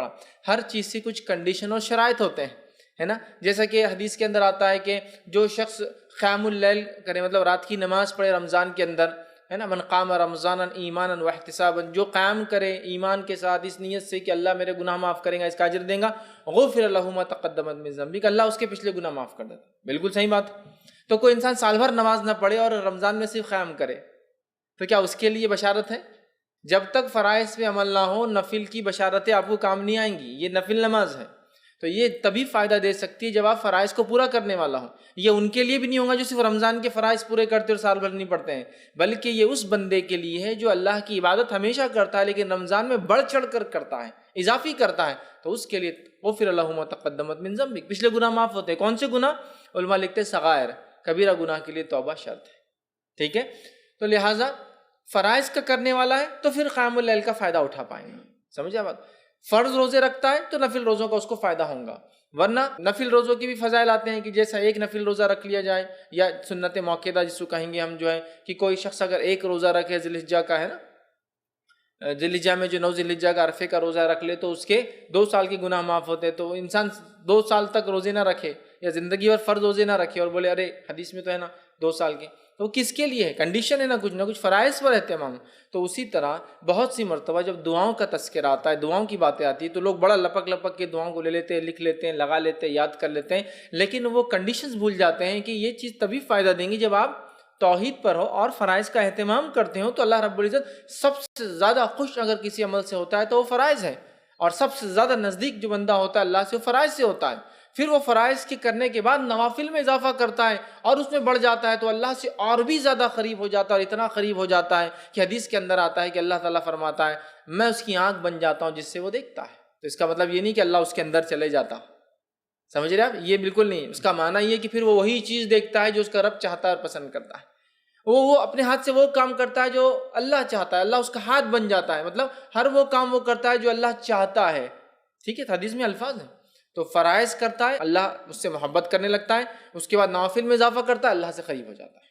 پڑھا. ہر چیز سے کچھ کنڈیشن اور شرائط ہوتے ہیں، ہے نا. جیسا کہ حدیث کے اندر آتا ہے کہ جو شخص قیام اللیل کرے، مطلب رات کی نماز پڑھے رمضان کے اندر، ہے نا، من قام رمضان ایمانا واحتسابا، جو قیام کرے ایمان کے ساتھ اس نیت سے کہ اللہ میرے گناہ معاف کرے گا، اس کا اجر دے گا، غفر له ما تقدم من ذنبه، کہ اللہ اس کے پچھلے گناہ معاف کر دیتا. بالکل صحیح بات. تو کوئی انسان سال بھر نماز نہ پڑھے اور رمضان میں صرف قیام کرے تو کیا اس کے لیے بشارت ہے؟ جب تک فرائض پہ عمل نہ ہو نفل کی بشارتیں آپ کو کام نہیں آئیں گی. یہ نفل نماز ہے تو یہ تبھی فائدہ دے سکتی ہے جب آپ فرائض کو پورا کرنے والا ہو. یہ ان کے لیے بھی نہیں ہوگا جو صرف رمضان کے فرائض پورے کرتے اور سال بھر نہیں پڑھتے ہیں، بلکہ یہ اس بندے کے لیے ہے جو اللہ کی عبادت ہمیشہ کرتا ہے لیکن رمضان میں بڑھ چڑھ کر کرتا ہے، اضافی کرتا ہے. تو اس کے لیے غفر له ما تقدم من ذنبه، پچھلے گناہ معاف ہوتے ہیں. کون سے گناہ؟ علماء لکھتے ہیں صغائر، کبیرہ گناہ کے لیے توبہ شرط ہے. ٹھیک ہے. تو لہٰذا فرائض کا کرنے والا ہے تو پھر قیام اللیل کا فائدہ اٹھا پائیں گے. سمجھا بات؟ فرض روزے رکھتا ہے تو نفل روزوں کا اس کو فائدہ ہوگا. ورنہ نفل روزوں کی بھی فضائل آتے ہیں کہ جیسا ایک نفل روزہ رکھ لیا جائے، یا سنت موقعہ جس کو کہیں گے ہم، جو ہے کہ کوئی شخص اگر ایک روزہ رکھے ذی الحجہ کا، ہے نا، ذی الحجہ میں جو 9 ذی الحجہ کا عرفے کا روزہ رکھ لے تو اس کے 2 سال کے گناہ معاف ہوتے. تو انسان 2 سال تک روزے نہ رکھے یا زندگی بھر فرض روزے نہ رکھے اور بولے ارے حدیث میں تو ہے نا 2 سال کے، تو کس کے لیے ہے؟ کنڈیشن ہے نا کچھ فرائض پر اہتمام. تو اسی طرح بہت سی مرتبہ جب دعاؤں کا تذکرہ آتا ہے، دعاؤں کی باتیں آتی ہیں، تو لوگ بڑا لپک لپک کے دعاؤں کو لے لیتے ہیں، لکھ لیتے ہیں، لگا لیتے ہیں، یاد کر لیتے ہیں، لیکن وہ کنڈیشنز بھول جاتے ہیں کہ یہ چیز تبھی فائدہ دیں گی جب آپ توحید پر ہو اور فرائض کا اہتمام کرتے ہو. تو اللہ رب العزت سب سے زیادہ خوش اگر کسی عمل سے ہوتا ہے تو وہ فرائض ہے، اور سب سے زیادہ نزدیک جو بندہ ہوتا ہے اللہ سے وہ فرائض سے ہوتا ہے. پھر وہ فرائض کے کرنے کے بعد نوافل میں اضافہ کرتا ہے اور اس میں بڑھ جاتا ہے تو اللہ سے اور بھی زیادہ قریب ہو جاتا ہے، اور اتنا قریب ہو جاتا ہے کہ حدیث کے اندر آتا ہے کہ اللہ تعالیٰ فرماتا ہے میں اس کی آنکھ بن جاتا ہوں جس سے وہ دیکھتا ہے. تو اس کا مطلب یہ نہیں کہ اللہ اس کے اندر چلے جاتا، سمجھ رہے آپ؟ یہ بالکل نہیں. اس کا معنی یہ کہ پھر وہ وہی چیز دیکھتا ہے جو اس کا رب چاہتا ہے اور پسند کرتا ہے. وہ اپنے ہاتھ سے وہ کام کرتا ہے جو اللہ چاہتا ہے، اللہ اس کا ہاتھ بن جاتا ہے. مطلب ہر وہ کام وہ کرتا ہے جو اللہ چاہتا ہے. ٹھیک ہے، حدیث میں الفاظ ہیں. تو فرائض کرتا ہے، اللہ اس سے محبت کرنے لگتا ہے، اس کے بعد نوافل میں اضافہ کرتا ہے، اللہ سے قریب ہو جاتا ہے.